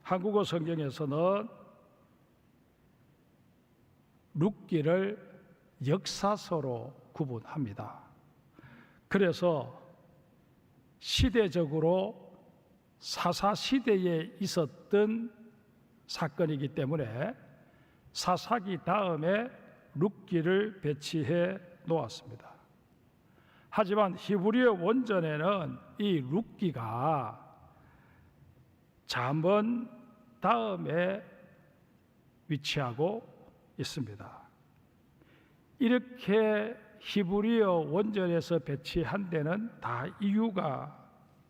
한국어 성경에서는 룻기를 역사서로 구분합니다. 그래서 시대적으로 사사시대에 있었던 사건이기 때문에 사사기 다음에 룻기를 배치해 놓았습니다. 하지만 히브리어 원전에는 이 룻기가 잠언 다음에 위치하고 있습니다. 이렇게 히브리어 원전에서 배치한 데는 다 이유가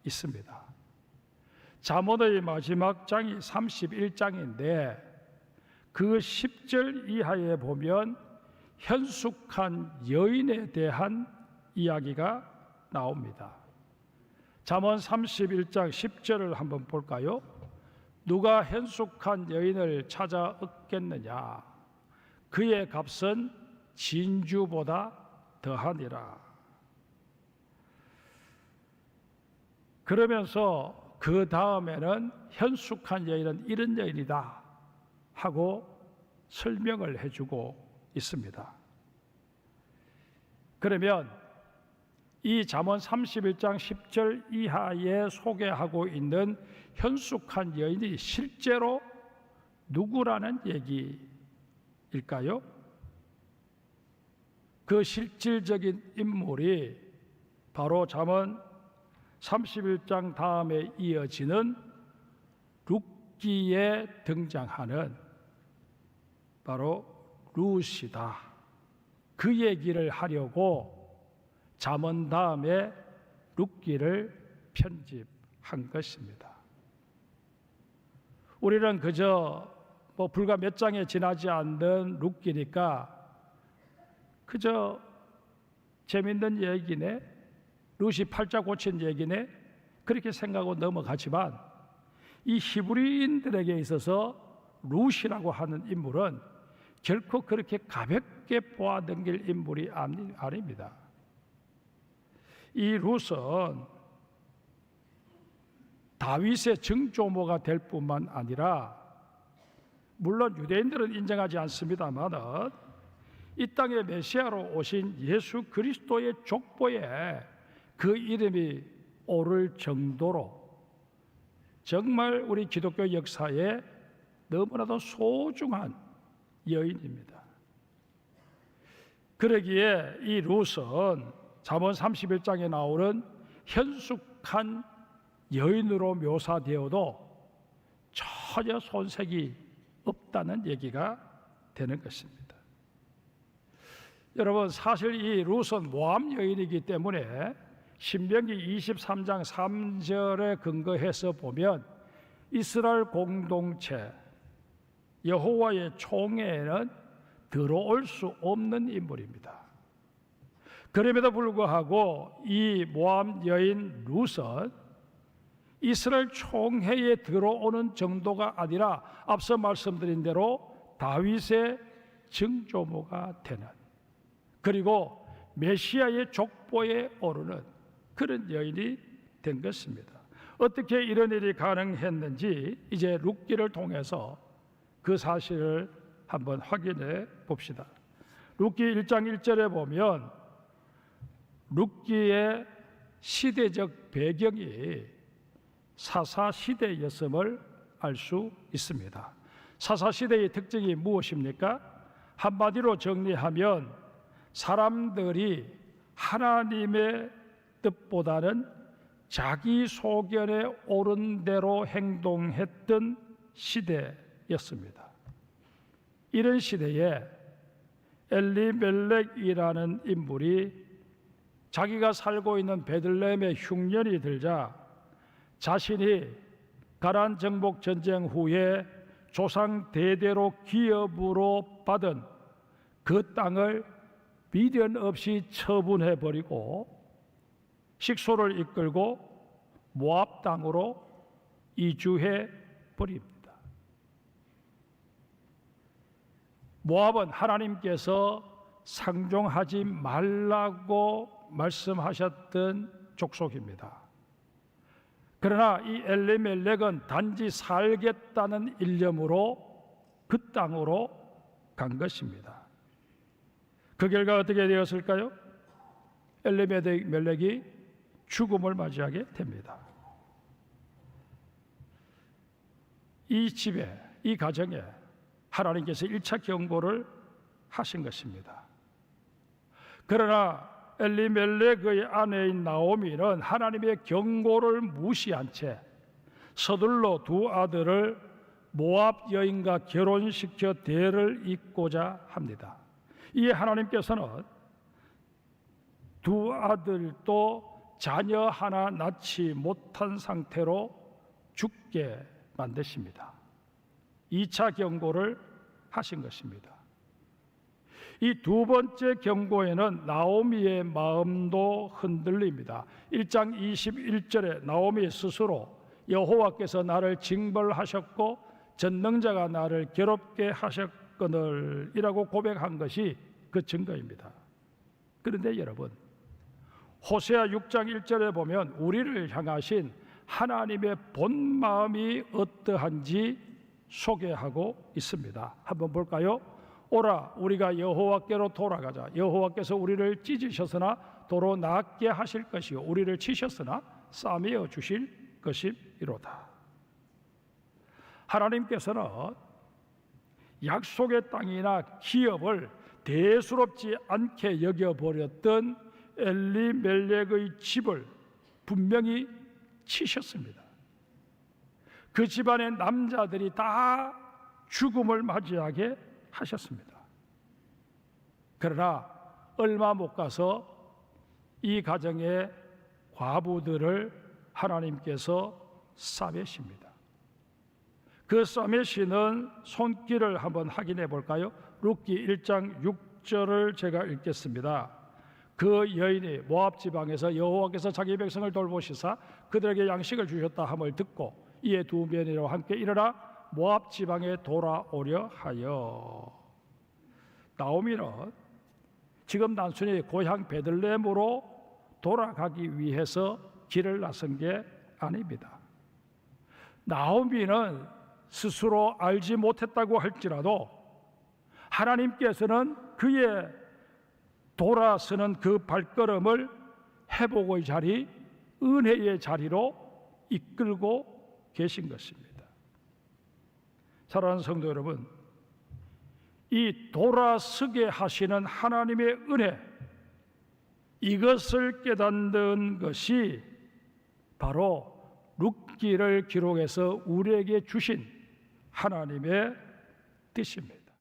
있습니다. 잠언의 마지막 장이 31장인데 그 10절 이하에 보면 현숙한 여인에 대한 이야기가 나옵니다. 잠언 31장 10절을 한번 볼까요? 누가 현숙한 여인을 찾아 얻겠느냐? 그의 값은 진주보다 더하니라. 그러면서 그 다음에는 현숙한 여인은 이런 여인이다 하고 설명을 해주고 있습니다. 그러면 이 잠언 31장 10절 이하에 소개하고 있는 현숙한 여인이 실제로 누구라는 얘기일까요? 그 실질적인 인물이 바로 잠언 31장 다음에 이어지는 룻기에 등장하는 바로 룻이다. 그 얘기를 하려고 잠언 다음에 룻기를 편집한 것입니다. 우리는 그저 불과 몇 장에 지나지 않는 룻기니까 그저 재밌는 얘기네, 룻이 팔자 고친 얘기네, 그렇게 생각하고 넘어가지만 이 히브리인들에게 있어서 룻이라고 하는 인물은 결코 그렇게 가볍게 보아 넘길 인물이 아닙니다. 이 룻은 다윗의 증조모가 될 뿐만 아니라, 물론 유대인들은 인정하지 않습니다만 이 땅에 메시아로 오신 예수 그리스도의 족보에 그 이름이 오를 정도로 정말 우리 기독교 역사에 너무나도 소중한 여인입니다. 그러기에 이 룻은 잠언 31장에 나오는 현숙한 여인으로 묘사되어도 전혀 손색이 없다는 얘기가 되는 것입니다. 여러분, 사실 이 룻은 모압 여인이기 때문에 신명기 23장 3절에 근거해서 보면 이스라엘 공동체 여호와의 총회에는 들어올 수 없는 인물입니다. 그럼에도 불구하고 이 모압 여인 룻은 이스라엘 총회에 들어오는 정도가 아니라 앞서 말씀드린 대로 다윗의 증조모가 되는, 그리고 메시아의 족보에 오르는 그런 여인이 된 것입니다. 어떻게 이런 일이 가능했는지 이제 룻기를 통해서 그 사실을 한번 확인해 봅시다. 룻기 1장 1절에 보면 룻기의 시대적 배경이 사사시대였음을 알 수 있습니다. 사사시대의 특징이 무엇입니까? 한마디로 정리하면 사람들이 하나님의 뜻보다는 자기 소견에 옳은 대로 행동했던 시대였습니다. 이런 시대에 엘리멜렉이라는 인물이 자기가 살고 있는 베들레헴에 흉년이 들자 자신이 가나안 정복 전쟁 후에 조상 대대로 기업으로 받은 그 땅을 미련 없이 처분해 버리고 식소를 이끌고 모압 땅으로 이주해 버립니다. 모압은 하나님께서 상종하지 말라고 말씀하셨던 족속입니다. 그러나 이 엘리멜렉은 단지 살겠다는 일념으로 그 땅으로 간 것입니다. 그 결과 어떻게 되었을까요? 엘리멜렉이 죽음을 맞이하게 됩니다. 이 집에, 이 가정에 하나님께서 1차 경고를 하신 것입니다. 그러나 엘리멜렉의 아내인 나오미는 하나님의 경고를 무시한 채 서둘러 두 아들을 모압 여인과 결혼시켜 대를 잇고자 합니다. 이에 하나님께서는 두 아들도 자녀 하나 낳지 못한 상태로 죽게 만드십니다. 2차 경고를 하신 것입니다. 이 두 번째 경고에는 나오미의 마음도 흔들립니다. 1장 21절에 나오미 스스로 여호와께서 나를 징벌하셨고 전능자가 나를 괴롭게 하셨거늘 이라고 고백한 것이 그 증거입니다. 그런데 여러분, 호세아 6장 1절에 보면 우리를 향하신 하나님의 본 마음이 어떠한지 소개하고 있습니다. 한번 볼까요? 오라 우리가 여호와께로 돌아가자. 여호와께서 우리를 찢으셨으나 도로 낫게 하실 것이요 우리를 치셨으나 싸매어 주실 것이로다. 하나님께서는 약속의 땅이나 기업을 대수롭지 않게 여겨버렸던 엘리멜렉의 집을 분명히 치셨습니다. 그 집안의 남자들이 다 죽음을 맞이하게 하셨습니다. 그러나 얼마 못 가서 이 가정의 과부들을 하나님께서 싸매십니다. 그 싸매시는 손길을 한번 확인해 볼까요? 룻기 1장 6절을 제가 읽겠습니다. 그 여인이 모압 지방에서 여호와께서 자기 백성을 돌보시사 그들에게 양식을 주셨다 함을 듣고 이에 두 며느리와 함께 일어나 모압 지방에 돌아오려 하여. 나오미는 지금 단순히 고향 베들레헴으로 돌아가기 위해서 길을 나선 게 아닙니다. 나오미는 스스로 알지 못했다고 할지라도 하나님께서는 그의 돌아서는 그 발걸음을 회복의 자리, 은혜의 자리로 이끌고 계신 것입니다. 사랑하는 성도 여러분, 이 돌아서게 하시는 하나님의 은혜, 이것을 깨닫는 것이 바로 룻기를 기록해서 우리에게 주신 하나님의 뜻입니다.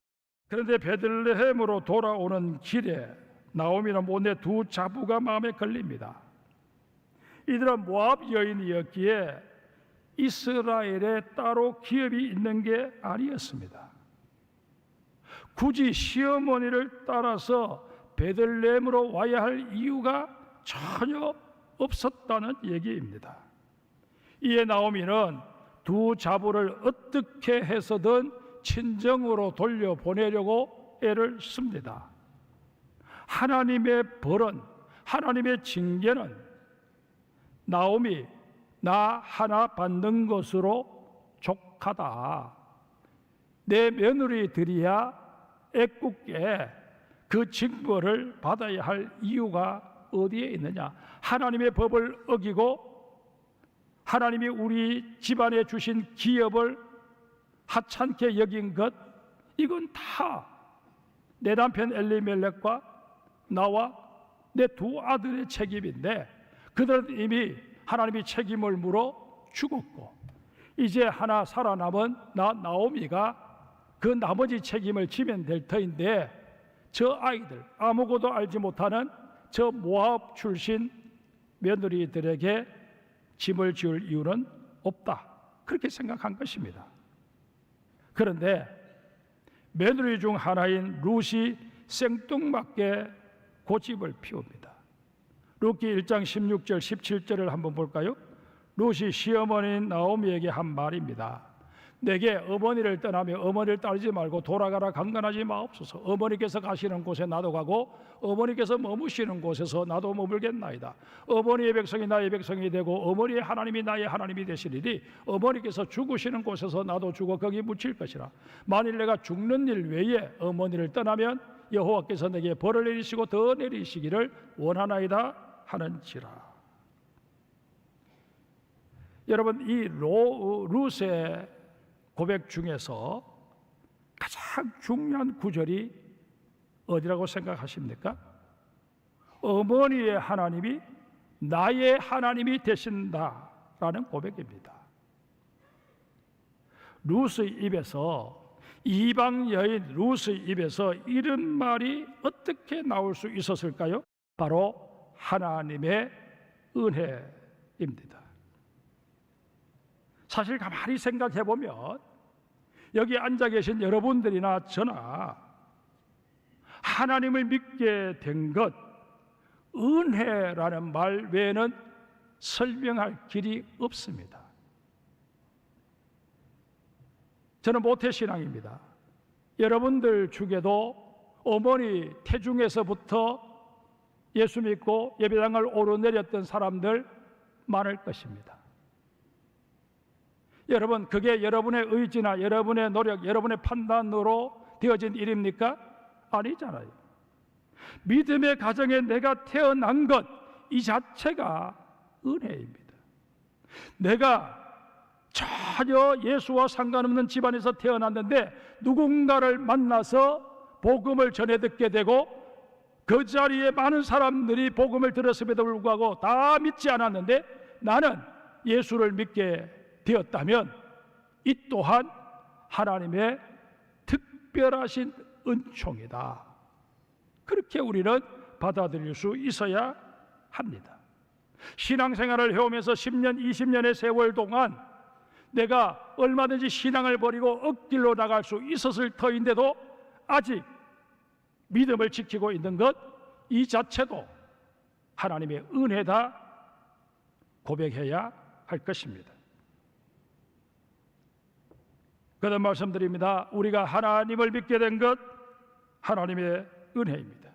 그런데 베들레헴으로 돌아오는 길에 나오미는 모내 두 자부가 마음에 걸립니다. 이들은 모압 여인이었기에 이스라엘에 따로 기업이 있는 게 아니었습니다. 굳이 시어머니를 따라서 베들레헴으로 와야 할 이유가 전혀 없었다는 얘기입니다. 이에 나오미는 두 자부를 어떻게 해서든 친정으로 돌려보내려고 애를 씁니다. 하나님의 벌은, 하나님의 징계는 나오미 나 하나 받는 것으로 족하다. 내 며느리들이야 애꿎게 그 징벌을 받아야 할 이유가 어디에 있느냐? 하나님의 법을 어기고 하나님이 우리 집안에 주신 기업을 하찮게 여긴 것, 이건 다 내 남편 엘리멜렉과 나와 내 두 아들의 책임인데 그들은 이미 하나님이 책임을 물어 죽었고 이제 하나 살아남은 나 나오미가 그 나머지 책임을 지면 될 터인데 저 아이들, 아무것도 알지 못하는 저 모압 출신 며느리들에게 짐을 지을 이유는 없다, 그렇게 생각한 것입니다. 그런데 며느리 중 하나인 룻이 생뚱맞게 고집을 피웁니다. 룻기 1장 16절 17절을 한번 볼까요? 룻이 시어머니인 나오미에게 한 말입니다. 내게 어머니를 떠나며 어머니를 따르지 말고 돌아가라 강간하지 마옵소서. 어머니께서 가시는 곳에 나도 가고 어머니께서 머무시는 곳에서 나도 머물겠나이다. 어머니의 백성이 나의 백성이 되고 어머니의 하나님이 나의 하나님이 되시리니 어머니께서 죽으시는 곳에서 나도 죽어 거기 묻힐 것이라. 만일 내가 죽는 일 외에 어머니를 떠나면 여호와께서 내게 벌을 내리시고 더 내리시기를 원하나이다 하는지라. 여러분, 이 룻의 고백 중에서 가장 중요한 구절이 어디라고 생각하십니까? 어머니의 하나님이 나의 하나님이 되신다라는 고백입니다. 룻의 입에서, 이방 여인 룻의 입에서 이런 말이 어떻게 나올 수 있었을까요? 바로 하나님의 은혜입니다. 사실 가만히 생각해 보면 여기 앉아 계신 여러분들이나 저나 하나님을 믿게 된 것, 은혜라는 말 외에는 설명할 길이 없습니다. 저는 모태신앙입니다. 여러분들 중에도 어머니 태중에서부터 예수 믿고 예배당을 오르내렸던 사람들 많을 것입니다. 여러분, 그게 여러분의 의지나 여러분의 노력, 여러분의 판단으로 되어진 일입니까? 아니잖아요. 믿음의 가정에 내가 태어난 것, 이 자체가 은혜입니다. 내가 전혀 예수와 상관없는 집안에서 태어났는데 누군가를 만나서 복음을 전해 듣게 되고 그 자리에 많은 사람들이 복음을 들었음에도 불구하고 다 믿지 않았는데 나는 예수를 믿게 되었다면 이 또한 하나님의 특별하신 은총이다. 그렇게 우리는 받아들일 수 있어야 합니다. 신앙생활을 해오면서 10년, 20년의 세월 동안 내가 얼마든지 신앙을 버리고 억길로 나갈 수 있었을 터인데도 아직 믿음을 지키고 있는 것, 이 자체도 하나님의 은혜다 고백해야 할 것입니다. 그런 말씀드립니다. 우리가 하나님을 믿게 된 것, 하나님의 은혜입니다.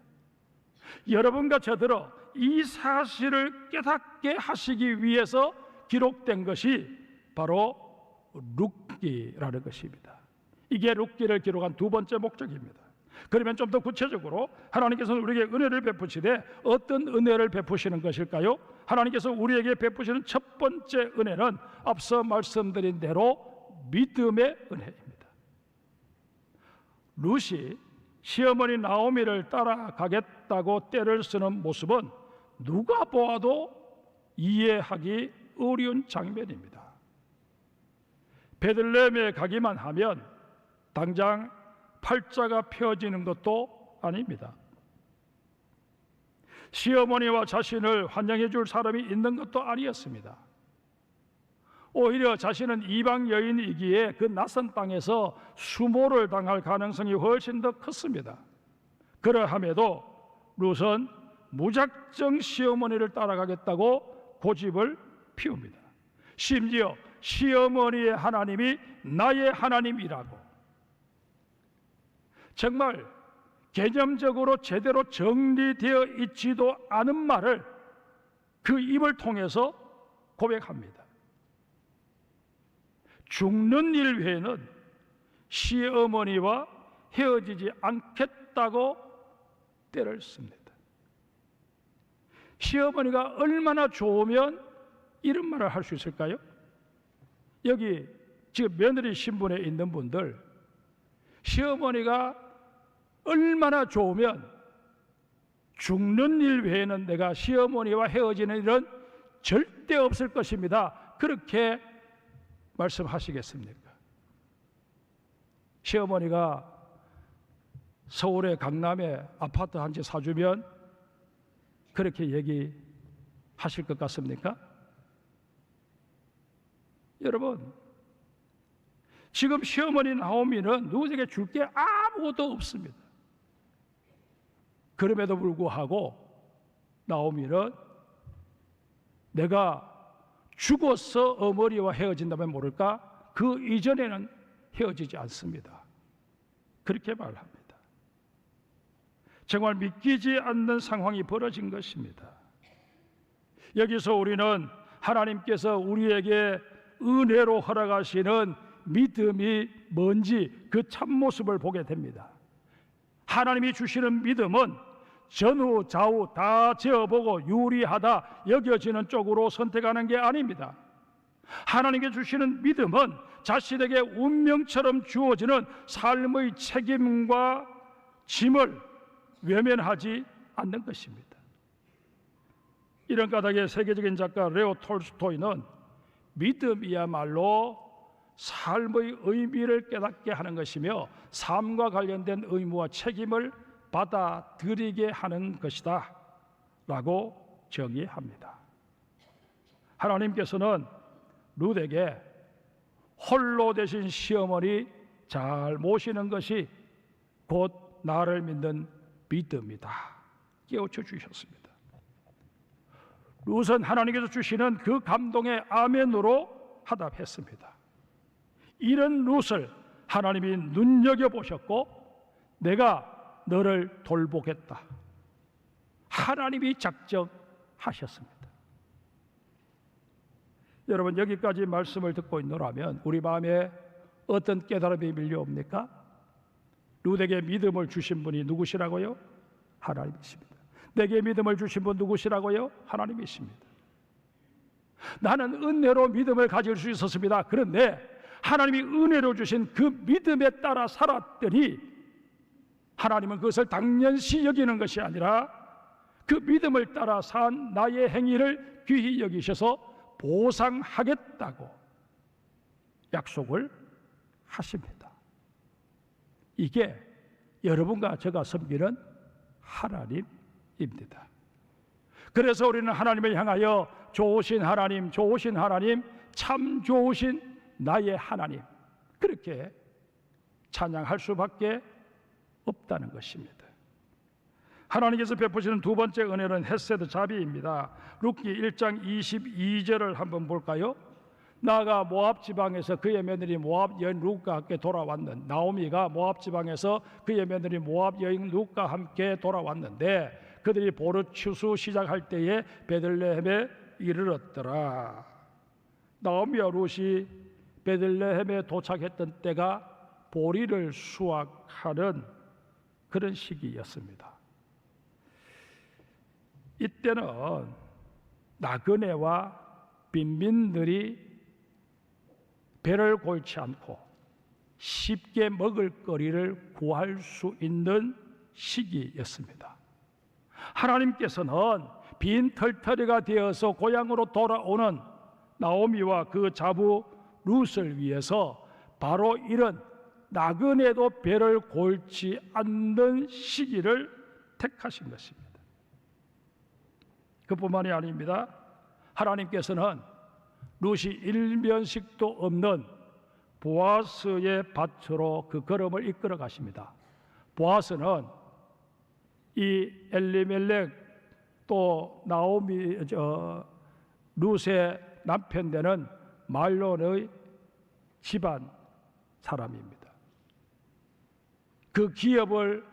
여러분과 저더러 이 사실을 깨닫게 하시기 위해서 기록된 것이 바로 룻기라는 것입니다. 이게 룻기를 기록한 두 번째 목적입니다. 그러면 좀 더 구체적으로 하나님께서는 우리에게 은혜를 베푸시되 어떤 은혜를 베푸시는 것일까요? 하나님께서 우리에게 베푸시는 첫 번째 은혜는 앞서 말씀드린 대로 믿음의 은혜입니다. 룻이 시어머니 나오미를 따라가겠다고 떼를 쓰는 모습은 누가 보아도 이해하기 어려운 장면입니다. 베들레헴에 가기만 하면 당장 팔자가 펴지는 것도 아닙니다. 시어머니와 자신을 환영해 줄 사람이 있는 것도 아니었습니다. 오히려 자신은 이방 여인이기에 그 낯선 땅에서 수모를 당할 가능성이 훨씬 더 컸습니다. 그러함에도 룻은 무작정 시어머니를 따라가겠다고 고집을 피웁니다. 심지어 시어머니의 하나님이 나의 하나님이라고, 정말 개념적으로 제대로 정리되어 있지도 않은 말을 그 입을 통해서 고백합니다. 죽는 일 외에는 시어머니와 헤어지지 않겠다고 때를 씁니다. 시어머니가 얼마나 좋으면 이런 말을 할 수 있을까요? 여기 지금 며느리 신분에 있는 분들, 시어머니가 얼마나 좋으면 죽는 일 외에는 내가 시어머니와 헤어지는 일은 절대 없을 것입니다. 그렇게 말씀하시겠습니까? 시어머니가 서울의 강남에 아파트 한 채 사주면 그렇게 얘기하실 것 같습니까? 여러분, 지금 시어머니 나오미는 누구에게 줄 게 아무것도 없습니다. 그럼에도 불구하고 나오미는 내가 죽어서 어머니와 헤어진다면 모를까? 그 이전에는 헤어지지 않습니다. 그렇게 말합니다. 정말 믿기지 않는 상황이 벌어진 것입니다. 여기서 우리는 하나님께서 우리에게 은혜로 허락하시는 믿음이 뭔지 그 참모습을 보게 됩니다. 하나님이 주시는 믿음은 전후 좌우 다 재어보고 유리하다 여겨지는 쪽으로 선택하는 게 아닙니다. 하나님께 주시는 믿음은 자신에게 운명처럼 주어지는 삶의 책임과 짐을 외면하지 않는 것입니다. 이런 까닭에 세계적인 작가 레오 톨스토이는 믿음이야말로 삶의 의미를 깨닫게 하는 것이며 삶과 관련된 의무와 책임을 받아들이게 하는 것이다 라고 정의합니다. 하나님께서는 룻에게 홀로 되신 시어머니 잘 모시는 것이 곧 나를 믿는 믿음이다 깨우쳐 주셨습니다. 룻은 하나님께서 주시는 그 감동의 아멘으로 화답했습니다. 이런 룻을 하나님이 눈여겨보셨고 내가 너를 돌보겠다 하나님이 작정하셨습니다. 여러분, 여기까지 말씀을 듣고 있노라면 우리 마음에 어떤 깨달음이 밀려옵니까? 룻에게 믿음을 주신 분이 누구시라고요? 하나님이십니다. 내게 믿음을 주신 분 누구시라고요? 하나님이십니다. 나는 은혜로 믿음을 가질 수 있었습니다. 그런데 하나님이 은혜로 주신 그 믿음에 따라 살았더니 하나님은 그것을 당연시 여기는 것이 아니라 그 믿음을 따라 산 나의 행위를 귀히 여기셔서 보상하겠다고 약속을 하십니다. 이게 여러분과 제가 섬기는 하나님입니다. 그래서 우리는 하나님을 향하여 좋으신 하나님, 좋으신 하나님, 참 좋으신 나의 하나님 그렇게 찬양할 수밖에 없다는 것입니다. 하나님께서 베푸시는 두 번째 은혜는 헤세드 자비입니다. 룻기 1장 22절을 한번 볼까요? 나아가 모압 지방에서 그의 며느리 모압 여인 룻과 함께 돌아왔는 나오미가 모압 지방에서 그의 며느리 모압 여인 룻과 함께 돌아왔는데 그들이 보르 추수 시작할 때에 베들레헴에 이르렀더라. 나오미와 룻이 베들레헴에 도착했던 때가 보리를 수확하는 그런 시기였습니다. 이때는 나그네와 빈민들이 배를 골치 않고 쉽게 먹을 거리를 구할 수 있는 시기였습니다. 하나님께서는 빈 털터리가 되어서 고향으로 돌아오는 나오미와 그 자부 룻을 위해서 바로 이런 나그네도 배를 골치 않는 시기를 택하신 것입니다. 그뿐만이 아닙니다. 하나님께서는 룻이 일면식도 없는 보아스의 밭으로 그 걸음을 이끌어 가십니다. 보아스는 이 엘리멜렉 또 나오미 룻의 남편 되는 말론의 집안 사람입니다. 그 기업을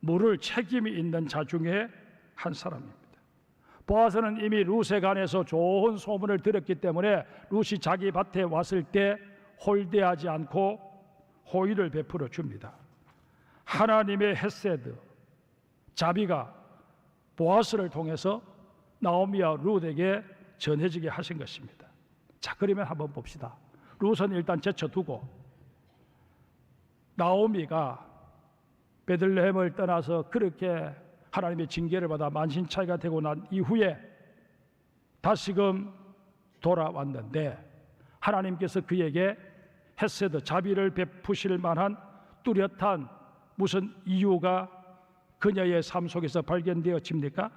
물을 책임이 있는 자 중에 한 사람입니다. 보아스는 이미 룻에 관해서 좋은 소문을 들었기 때문에 룻이 자기 밭에 왔을 때 홀대하지 않고 호의를 베풀어 줍니다. 하나님의 헤세드 자비가 보아스를 통해서 나오미와 룻에게 전해지게 하신 것입니다. 자, 그러면 한번 봅시다. 룻은 일단 제쳐두고 나오미가 베들레헴을 떠나서 그렇게 하나님의 징계를 받아 만신창이가 되고 난 이후에 다시금 돌아왔는데 하나님께서 그에게 헤세드 자비를 베푸실 만한 뚜렷한 무슨 이유가 그녀의 삶 속에서 발견되어집니까?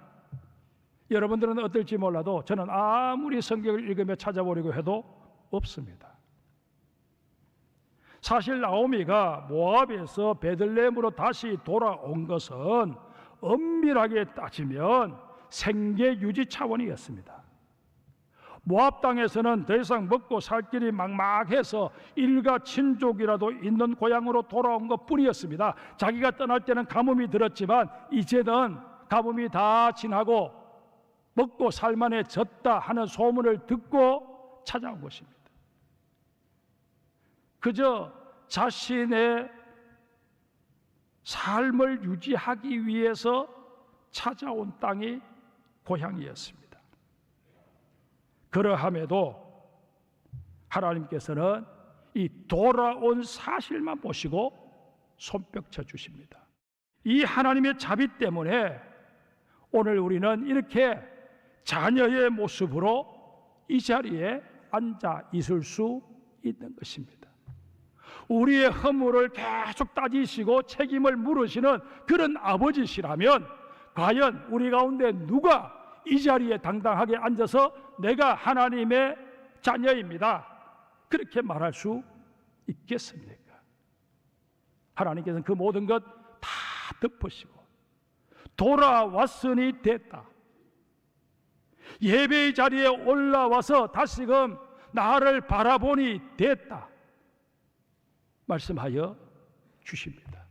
여러분들은 어떨지 몰라도 저는 아무리 성경을 읽으며 찾아보려고 해도 없습니다. 사실 나오미가 모압에서 베들레헴으로 다시 돌아온 것은 엄밀하게 따지면 생계 유지 차원이었습니다. 모압 땅에서는 더 이상 먹고 살 길이 막막해서 일가 친족이라도 있는 고향으로 돌아온 것뿐이었습니다. 자기가 떠날 때는 가뭄이 들었지만 이제는 가뭄이 다 지나고 먹고 살만해졌다 하는 소문을 듣고 찾아온 것입니다. 그저 자신의 삶을 유지하기 위해서 찾아온 땅이 고향이었습니다. 그러함에도 하나님께서는 이 돌아온 사실만 보시고 손뼉쳐 주십니다. 이 하나님의 자비 때문에 오늘 우리는 이렇게 자녀의 모습으로 이 자리에 앉아 있을 수 있는 것입니다. 우리의 허물을 계속 따지시고 책임을 물으시는 그런 아버지시라면 과연 우리 가운데 누가 이 자리에 당당하게 앉아서 내가 하나님의 자녀입니다, 그렇게 말할 수 있겠습니까? 하나님께서는 그 모든 것 다 덮으시고 돌아왔으니 됐다, 예배의 자리에 올라와서 다시금 나를 바라보니 됐다 말씀하여 주십니다.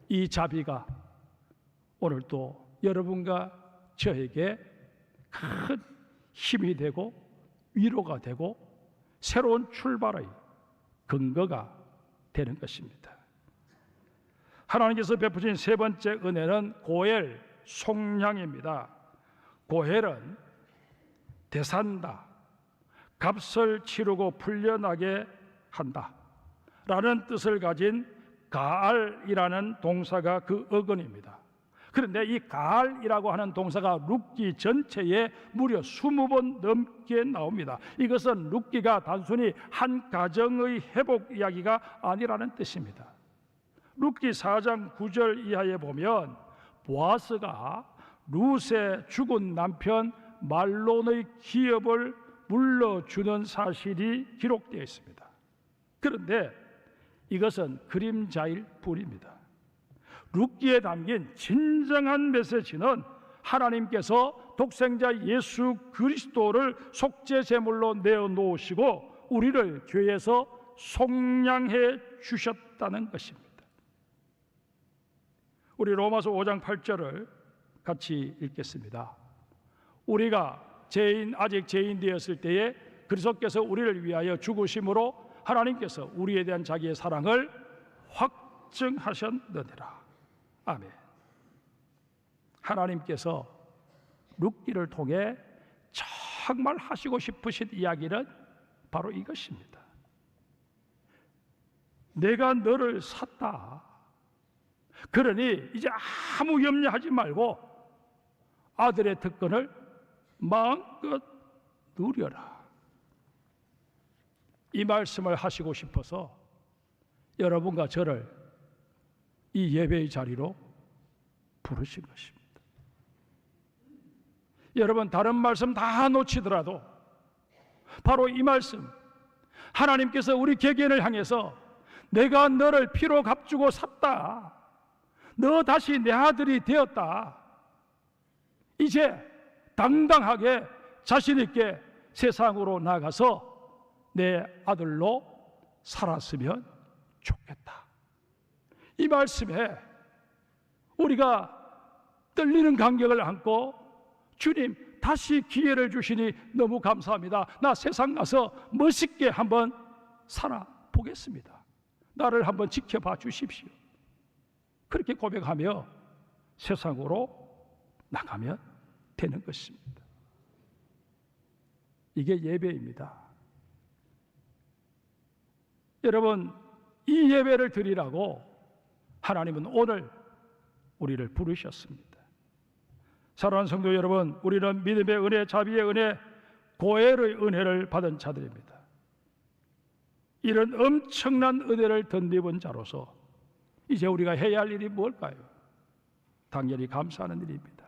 이 자비가 오늘 또 여러분과 저에게 큰 힘이 되고 위로가 되고 새로운 출발의 근거가 되는 것입니다. 하나님께서 베푸신 세 번째 은혜는 고엘, 속량입니다. 고엘은 대산다, 값을 치르고 풀려나게 한다 라는 뜻을 가진 가알이라는 동사가 그 어근입니다. 그런데 이 가알이라고 하는 동사가 룻기 전체에 무려 20번 넘게 나옵니다. 이것은 룻기가 단순히 한 가정의 회복 이야기가 아니라는 뜻입니다. 룻기 4장 9절 이하에 보면 보아스가 룻의 죽은 남편 말론의 기업을 물러주는 사실이 기록되어 있습니다. 그런데 이것은 그림자일 뿐입니다. 룻기에 담긴 진정한 메시지는 하나님께서 독생자 예수 그리스도를 속죄 제물로 내어놓으시고 우리를 죄에서 속량해 주셨다는 것입니다. 우리 로마서 5장 8절을 같이 읽겠습니다. 우리가 아직 죄인 되었을 때에 그리스도께서 우리를 위하여 죽으심으로 하나님께서 우리에 대한 자기의 사랑을 확증하셨느니라. 아멘. 하나님께서 룻기를 통해 정말 하시고 싶으신 이야기는 바로 이것입니다. 내가 너를 샀다. 그러니 이제 아무 염려하지 말고 아들의 특권을 마음껏 누려라. 이 말씀을 하시고 싶어서 여러분과 저를 이 예배의 자리로 부르신 것입니다. 여러분, 다른 말씀 다 놓치더라도 바로 이 말씀, 하나님께서 우리 개개인을 향해서 내가 너를 피로 값주고 샀다, 너 다시 내 아들이 되었다, 이제 당당하게 자신 있게 세상으로 나가서 내 아들로 살았으면 좋겠다. 이 말씀에 우리가 떨리는 간격을 안고 주님 다시 기회를 주시니 너무 감사합니다. 나 세상 가서 멋있게 한번 살아보겠습니다. 나를 한번 지켜봐 주십시오. 그렇게 고백하며 세상으로 나가면 되는 것입니다. 이게 예배입니다. 여러분, 이 예배를 드리라고 하나님은 오늘 우리를 부르셨습니다. 사랑하는 성도 여러분, 우리는 믿음의 은혜, 자비의 은혜, 고엘의 은혜를 받은 자들입니다. 이런 엄청난 은혜를 덧입은 자로서 이제 우리가 해야 할 일이 뭘까요? 당연히 감사하는 일입니다.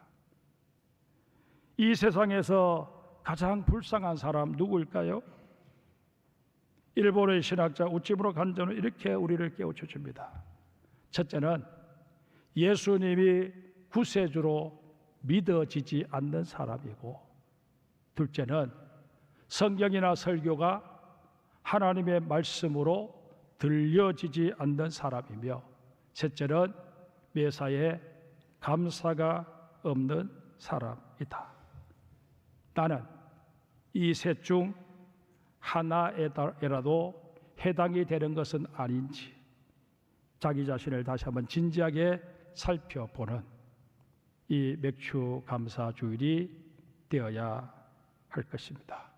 이 세상에서 가장 불쌍한 사람 누구일까요? 일본의 신학자 우찌무로 간조는 이렇게 우리를 깨우쳐 줍니다. 첫째는 예수님이 구세주로 믿어지지 않는 사람이고, 둘째는 성경이나 설교가 하나님의 말씀으로 들려지지 않는 사람이며, 셋째는 매사에 감사가 없는 사람이다. 나는 이 셋 중 하나에라도 해당이 되는 것은 아닌지 자기 자신을 다시 한번 진지하게 살펴보는 이 맥주 감사 주일이 되어야 할 것입니다.